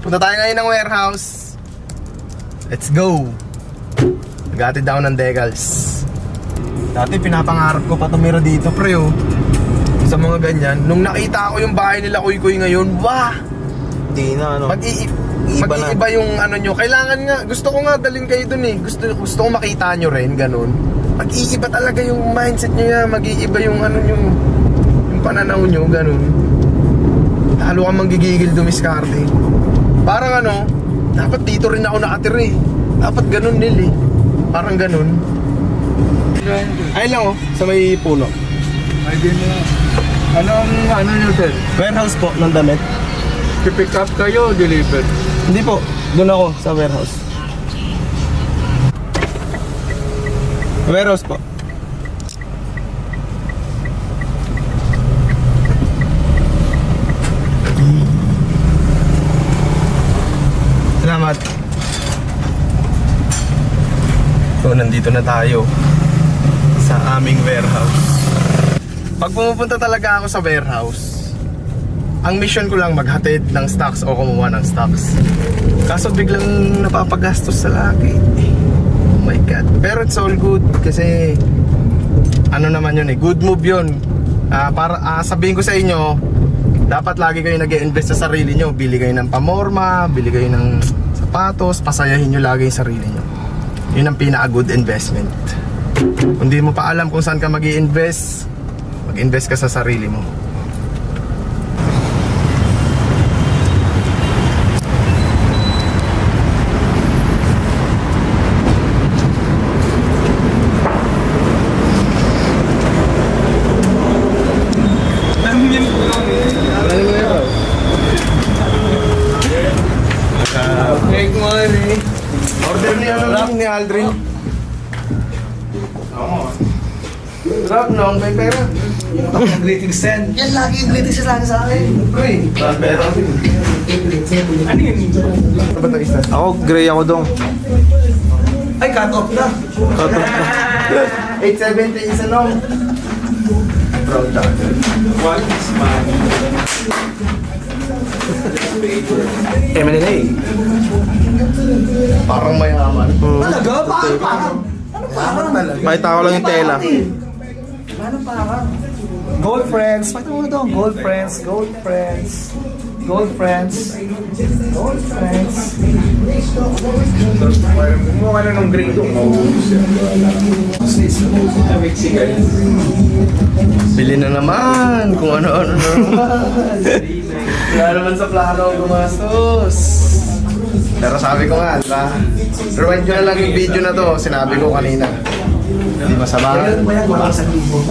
Punta tayo ngayon ng warehouse. Let's go. Nag-atid ako ng Degals. Dati pinapangarap ko pa tumira dito, pre, oh. Sa mga ganyan. Nung nakita ko yung bahay nila Kuy-Kuy ngayon, wah! Hindi na, ano. Mag-iiba yung ano nyo. Kailangan nga, gusto ko nga dalhin kayo dun eh. Gusto ko makita nyo rin, ganun. Mag-iiba talaga yung mindset nyo yan. Mag-iiba yung ano nyo, yung pananaw nyo, ganun. Lalo kang manggigigil dumiskarte. Parang ano, dapat dito rin ako nakatira eh. Dapat ganun nil eh. Parang ganun. Ayun lang oh, sa may puno. Ay, din na. Ano nyo, sir? Warehouse po ng damit. Pick up kayo, deliver. Hindi po, doon ako sa warehouse. Warehouse po. Salamat. So, nandito na tayo sa aming warehouse. Pag pumupunta talaga ako sa warehouse, ang mission ko lang maghatid ng stocks o kumuha ng stocks. Kaso biglang napapagastos sa lagi. Oh my God. Pero it's all good kasi ano naman yun eh, good move yun. Sabihin ko sa inyo, dapat lagi kayo nag-i-invest sa sarili nyo. Bili kayo ng pamorma, bili kayo ng sapatos, pasayahin nyo lagi yung sarili nyo. Yun ang pinaka-good investment. Kung di mo pa alam kung saan ka mag-i-invest, mag-invest ka sa sarili mo. Take money. Order ni ano lang ni Aldrin. Rap no, may pera. Greeting send. Yan lagi yung greatest lagi sa akin. Pre, pera. Ano yun? Ano ba ito isa? Ako, gray ako dong. Ay, cut off na. Cut off na. 870 isa no. Proud dagger. What is money? M&A. Parang mayaman. Talaga? Parang? Parang talaga? Pakita ko lang yung tela. Paano parang? Gold friends. Pakita mo doon. Gold friends. Gold friends. Gold friends. Gold friends. Kung ano nung grade doon, mauubos yan. Mexican. Bili na naman kung ano-ano na naman. Wala naman sa plano ang gumastos. Pero sabi ko nga, diba? Rewind nyo na lang yung video na to. Sinabi ko kanina. Hindi masama. Kaya ano ba yan? Wala sa libo.